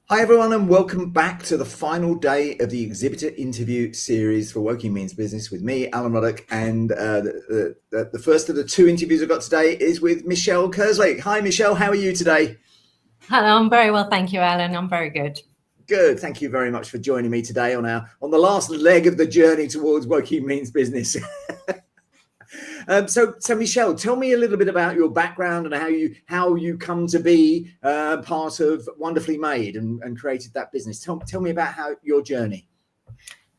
Hi, everyone, and welcome back to the final day of the Exhibitor interview series for Woking Means Business with me, Alan Ruddock. And the first of the two interviews I've got today is with Michelle Kerslake. Hi, Michelle. How are you today? Hello, I'm very well, thank you, Alan. I'm very good. Good. Thank you very much for joining me today on the last leg of the journey towards Woking Means Business. So Michelle, tell me a little bit about your background and how you come to be part of Wonderfully Made and created that business. Tell me about your journey.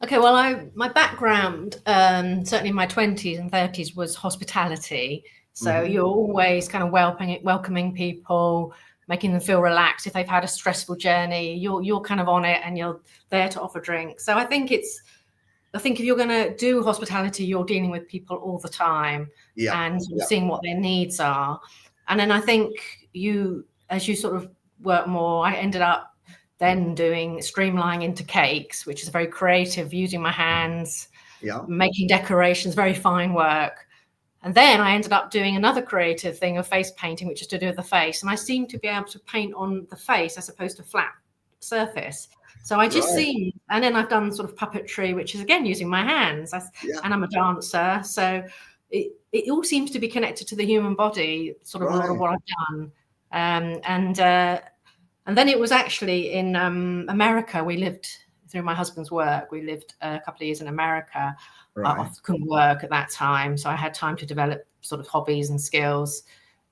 Okay, well, my background, certainly in my 20s and 30s, was hospitality. So you're always kind of welcoming people, making them feel relaxed. If they've had a stressful journey, you're kind of on it and you're there to offer drinks. So I think if you're going to do hospitality, you're dealing with people all the time and seeing what their needs are. And then I think as you sort of work more, I ended up then doing streamlining into cakes, which is very creative, using my hands, making decorations, very fine work. And then I ended up doing another creative thing of face painting, which is to do with the face. And I seem to be able to paint on the face as opposed to flat surface. So I just seem, and then I've done sort of puppetry, which is again using my hands, and I'm a dancer. So it all seems to be connected to the human body, sort of a lot of what I've done. And then it was actually in America. We lived through my husband's work. We lived a couple of years in America. I couldn't work at that time, so I had time to develop sort of hobbies and skills.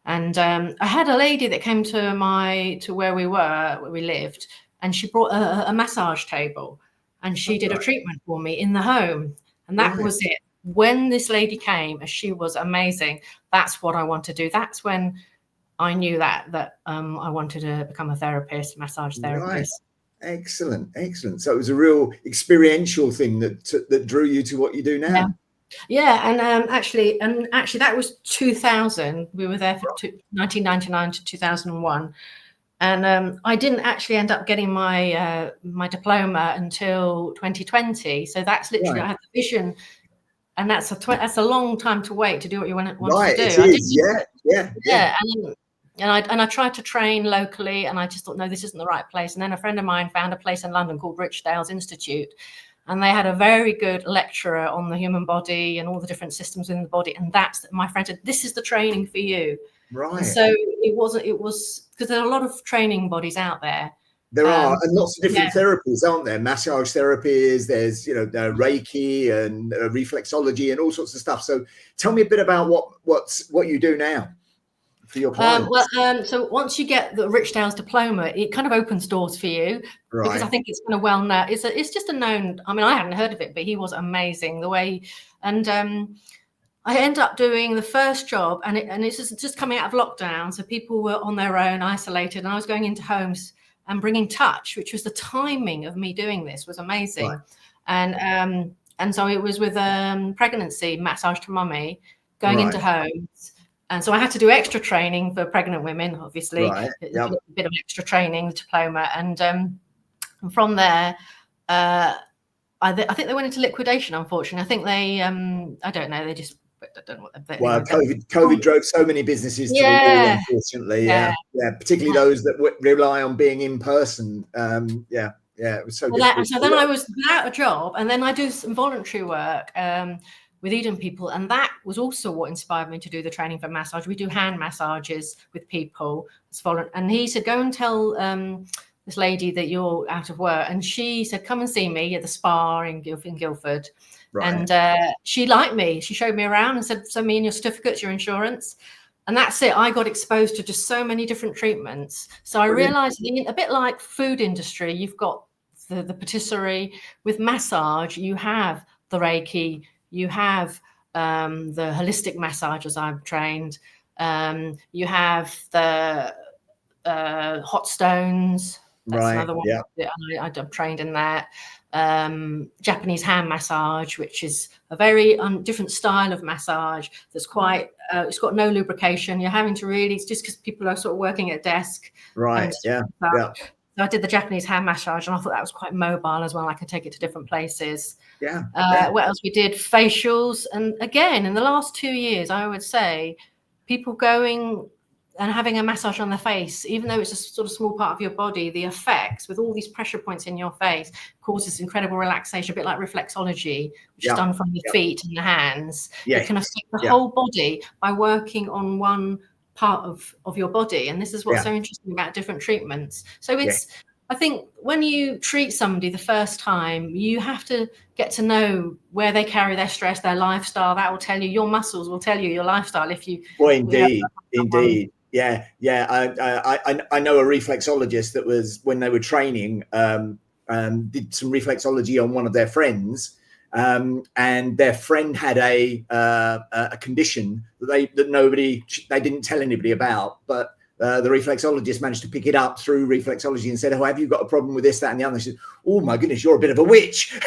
And I had a lady that came to where we lived, and she brought a massage table, and she did a treatment for me in the home. And that was it. When this lady came, she was amazing. That's what I want to do. That's when I knew that I wanted to become a therapist, massage therapist. Excellent. So it was a real experiential thing that drew you to what you do now. Yeah, and actually that was 2000. We were there for 1999 to 2001. And I didn't actually end up getting my diploma until 2020. So that's literally I had the vision, and that's a long time to wait to do what you want to do. It is. Yeah. And I tried to train locally, and I just thought, no, this isn't the right place. And then a friend of mine found a place in London called Richdale's Institute, and they had a very good lecturer on the human body and all the different systems in the body. And my friend said, this is the training for you. Right. And so it was because there are a lot of training bodies out there. There are, and lots of different therapies, aren't there? Massage therapies, there's Reiki and reflexology and all sorts of stuff. So tell me a bit about what you do now for your clients. So once you get the Richdale's diploma, it kind of opens doors for you, because I think it's kind of well known. It's just a known. I mean, I hadn't heard of it, but he was amazing the way. And I ended up doing the first job, and it's just coming out of lockdown, so people were on their own, isolated, and I was going into homes and bringing touch, which was the timing of me doing this was amazing. And so it was with pregnancy massage to mummy, going into homes. And so I had to do extra training for pregnant women, obviously, a bit of extra training, diploma. And from there, I think they went into liquidation, unfortunately. I think they, I don't know, they just, I don't know what Well, COVID drove so many businesses to the wall, unfortunately. Yeah, particularly those that rely on being in person. It was so difficult. So then I was without a job, and then I do some voluntary work with Eden people, and that was also what inspired me to do the training for massage. We do hand massages with people. And he said, go and tell this lady that you're out of work. And she said, come and see me at the spa in Guildford. And she liked me. She showed me around and said, send me in your certificates, your insurance. And that's it. I got exposed to just so many different treatments. So I realized, a bit like food industry, you've got the patisserie. With massage, you have the Reiki, you have the holistic massage, as I've trained. You have the hot stones. That's another one. I'm trained in that. Japanese hand massage, which is a very different style of massage. That's quite, it's got no lubrication. You're having to really, it's just because people are sort of working at a desk. So I did the Japanese hand massage, and I thought that was quite mobile as well. I could take it to different places. What else we did? Facials. And again, in the last 2 years, I would say people going and having a massage on the face, even though it's a sort of small part of your body, the effects with all these pressure points in your face causes incredible relaxation, a bit like reflexology, which is done from the feet and the hands. It can affect the whole body by working on one part of your body. And this is what's so interesting about different treatments. So it's, I think when you treat somebody the first time, you have to get to know where they carry their stress, their lifestyle. That will tell you, your muscles will tell you your lifestyle. If you, well, indeed. Yeah. I know a reflexologist that was, when they were training, did some reflexology on one of their friends, and their friend had a condition that they didn't tell anybody about, but the reflexologist managed to pick it up through reflexology and said, "Oh, have you got a problem with this, that, and the other?" And she said, "Oh my goodness, you're a bit of a witch,"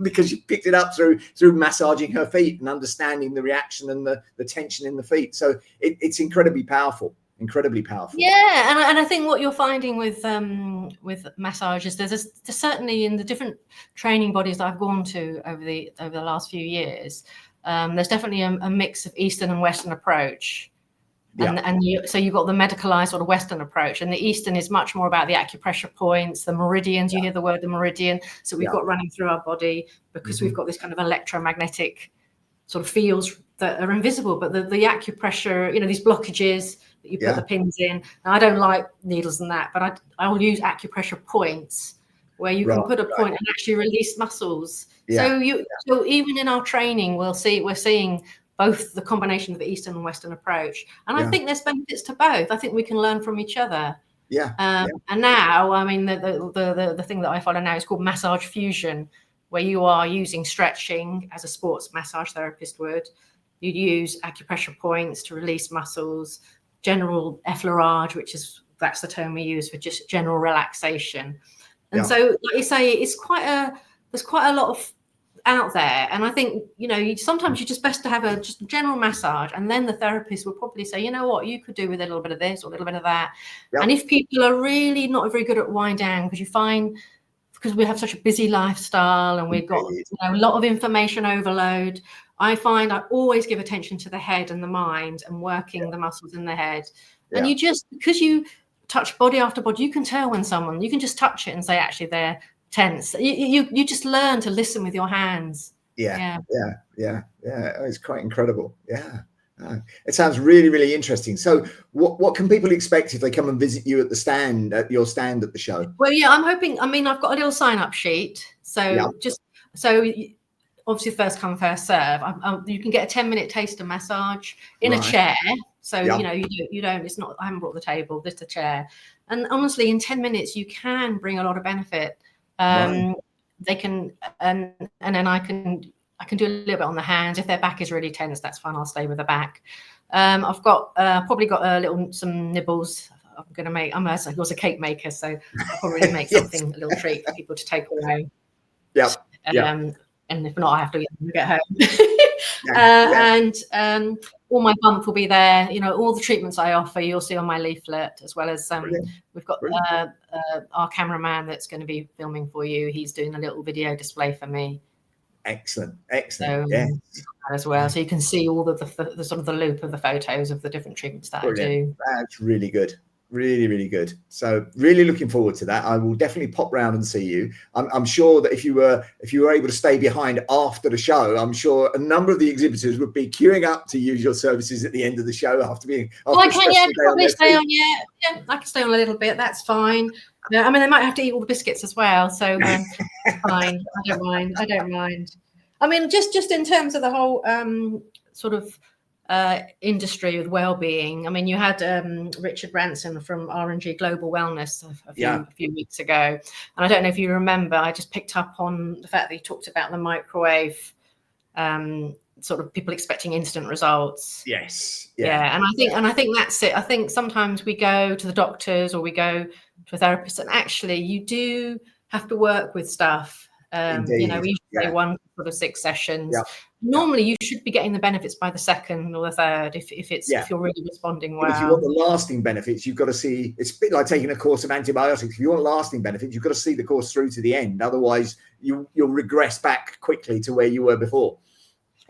because she picked it up through massaging her feet and understanding the reaction and the tension in the feet. So it's incredibly powerful. Yeah, and I think what you're finding with massages, there's certainly in the different training bodies that I've gone to over the last few years, there's definitely a mix of Eastern and Western approach. So you've got the medicalized sort of Western approach, and the Eastern is much more about the acupressure points, the meridians. You hear the word the meridian. So we've got running through our body because we've got this kind of electromagnetic sort of fields that are invisible, but the acupressure, these blockages that you put the pins in. Now, I don't like needles and that, but I will use acupressure points where you can put a point and actually release muscles. So even in our training, we're seeing both the combination of the Eastern and Western approach. And I think there's benefits to both. I think we can learn from each other. And now, I mean, the thing that I follow now is called massage fusion, where you are using stretching as a sports massage therapist would. You'd use acupressure points to release muscles, general effleurage, that's the term we use for just general relaxation. And so, like you say, there's quite a lot of out there, and I think sometimes you're just best to have a just general massage, and then the therapist will probably say, you know what, you could do with a little bit of this or a little bit of that. And if people are really not very good at wind down, because we have such a busy lifestyle and we've got a lot of information overload, I find I always give attention to the head and the mind and working the muscles in the head. And you just, because you touch body after body, you can tell when you can just touch it and say, actually, they're tense. You just learn to listen with your hands. It's quite incredible. It sounds really, really interesting. So what can people expect if they come and visit you at your stand at the show? Well, I'm hoping, I've got a little sign-up sheet, so obviously first come first serve. You can get a 10-minute taster massage in a chair, so you don't, it's not, I haven't brought the table, just a chair. And honestly, in 10 minutes you can bring a lot of benefit. They can, and then I can do a little bit on the hands. If their back is really tense, that's fine, I'll stay with the back. I've got probably got some nibbles. I'm going to make, I was a cake maker, so I'll probably make something, a little treat for people to take away. And if not, I have to get home. And all my bump will be there. All the treatments I offer, you'll see on my leaflet, as well as we've got our cameraman that's going to be filming for you. He's doing a little video display for me. Excellent. So, as well, so you can see all the sort of the loop of the photos of the different treatments that I do. That's really good. Really, really good. So really looking forward to that. I will definitely pop round and see you. I'm sure that if you were able to stay behind after the show, I'm sure a number of the exhibitors would be queuing up to use your services at the end of the show I can probably stay on. Yeah, I can stay on a little bit. That's fine. They might have to eat all the biscuits as well, so it's fine. I don't mind. Just in terms of the whole sort of industry with well-being. You had Richard Branson from R&G Global Wellness a few weeks ago, and I don't know if you remember, I just picked up on the fact that he talked about the microwave, sort of people expecting instant results. And I think that's it. I think sometimes we go to the doctors or we go to a therapist, and actually you do have to work with stuff. We usually say 1 to 6 sessions. Normally you should be getting the benefits by the 2nd or the 3rd if you're really responding well. But if you want the lasting benefits, you've got to see, it's a bit like taking a course of antibiotics. If you want lasting benefits, you've got to see the course through to the end. Otherwise you'll regress back quickly to where you were before.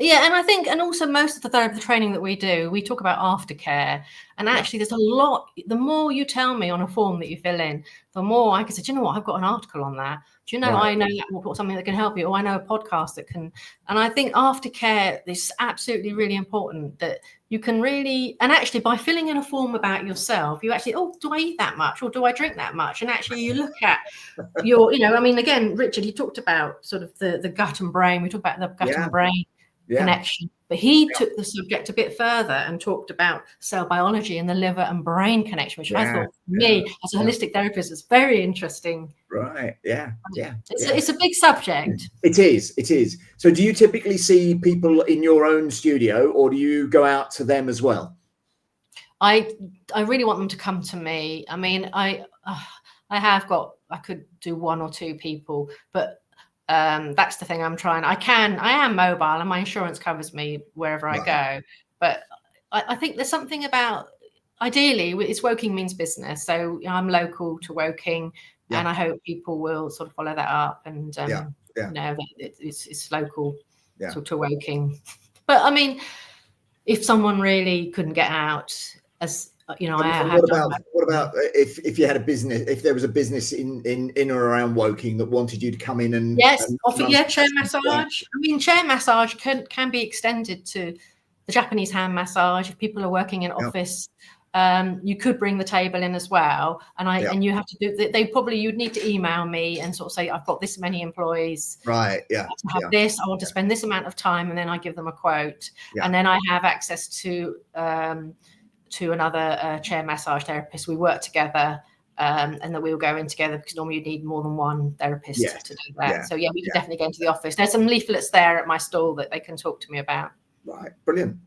Yeah, and I think, and also most of the therapy training that we do, we talk about aftercare. And actually, there's a lot. The more you tell me on a form that you fill in, the more I can say, do you know what? I've got an article on that. Do you know, Right. I know that, something that can help you, or I know a podcast that can. And I think aftercare is absolutely really important, that you can really, and actually by filling in a form about yourself, you actually, oh, do I eat that much, or do I drink that much? And actually, you look at your, I mean, again, Richard, he talked about sort of the gut and brain. We talked about the gut and brain connection, but he took the subject a bit further and talked about cell biology and the liver and brain connection, which I thought, for me as a holistic therapist, is very interesting. Right. Yeah. It's a big subject. It is. So do you typically see people in your own studio, or do you go out to them as well? I really want them to come to me. I mean, I could do one or two people, but that's the thing I'm trying. I am mobile, and my insurance covers me wherever I go. But I think there's something about, ideally, it's Woking means business. So I'm local to Woking, and I hope people will sort of follow that up. And it's local to Woking. But I mean, if someone really couldn't get out, as what about if you had a business, if there was a business in or around Woking that wanted you to come in and offer chair massage. I mean, chair massage can be extended to the Japanese hand massage. If people are working in office, you could bring the table in as well. And you have to do. You'd need to email me and sort of say, I've got this many employees. Right. Yeah. To have this, I want to spend this amount of time, and then I give them a quote, and then I have access to another chair massage therapist. We work together, and then we'll go in together, because normally you need more than one therapist to do that. So we can definitely go into the office. There's some leaflets there at my stall that they can talk to me about. Right, brilliant.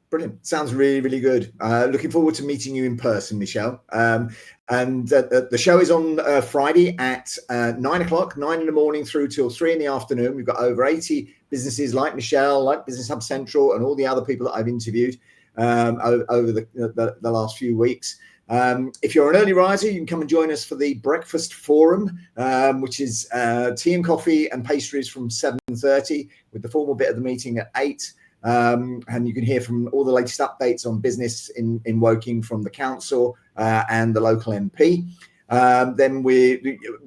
Sounds really, really good. Looking forward to meeting you in person, Michelle. And the show is on Friday at 9 o'clock, 9 in the morning through till 3 in the afternoon. We've got over 80 businesses like Michelle, like Business Hub Central, and all the other people that I've interviewed over the last few weeks. If you're an early riser, you can come and join us for the breakfast forum, which is tea and coffee and pastries from 7:30, with the formal bit of the meeting at 8. And you can hear from all the latest updates on business in Woking from the council and the local MP. Then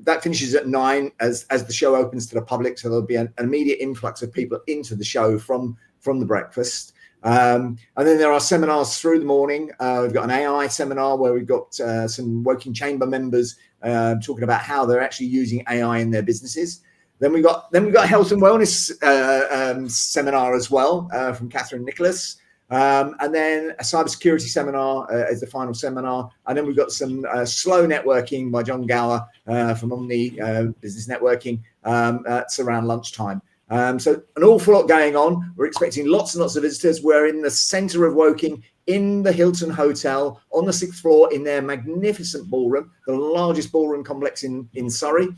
that finishes at 9 as the show opens to the public, so there'll be an immediate influx of people into the show from the breakfast. And then there are seminars through the morning. We've got an AI seminar where we've got some Woking Chamber members talking about how they're actually using AI in their businesses. Then we got a health and wellness seminar as well from Catherine Nicholas, and then a cybersecurity seminar as the final seminar. And then we've got some slow networking by John Gower from Omni Business Networking. That's around lunchtime. So an awful lot going on. We're expecting lots and lots of visitors. We're in the centre of Woking, in the Hilton Hotel, on the 6th floor, in their magnificent ballroom, the largest ballroom complex in Surrey.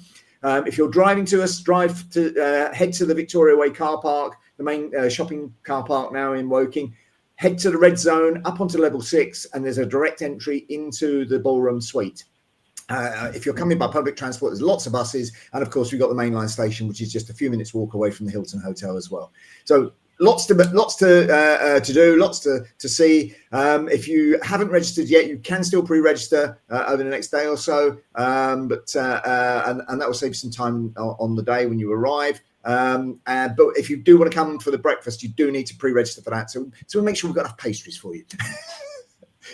If you're driving to us, head to the Victoria Way car park, the main shopping car park now in Woking. Head to the red zone, up onto level 6, and there's a direct entry into the ballroom suite. If you're coming by public transport, there's lots of buses, and of course we've got the mainline station, which is just a few minutes walk away from the Hilton Hotel as well. So lots to do, lots to see. If you haven't registered yet, you can still pre-register over the next day or so, but that will save you some time on the day when you arrive. But if you do want to come for the breakfast, you do need to pre-register for that. So we'll make sure we've got enough pastries for you.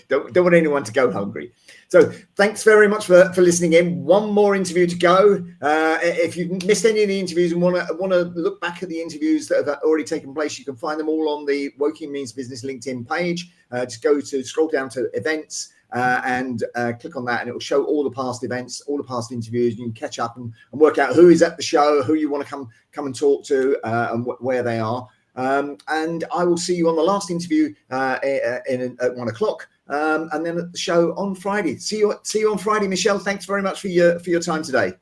Don't want anyone to go hungry. So thanks very much for listening in. One more interview to go. If you've missed any of the interviews and want to look back at the interviews that have already taken place, you can find them all on the Woking Means Business LinkedIn page. Just scroll down to events and click on that, and it will show all the past events, all the past interviews. You can catch up and work out who is at the show, who you want to come and talk to, and where they are. And I will see you on the last interview at 1 o'clock. And then at the show on Friday. See you on Friday, Michelle. Thanks very much for your time today.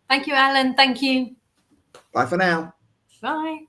Thank you, Alan. Thank you. Bye for now. Bye.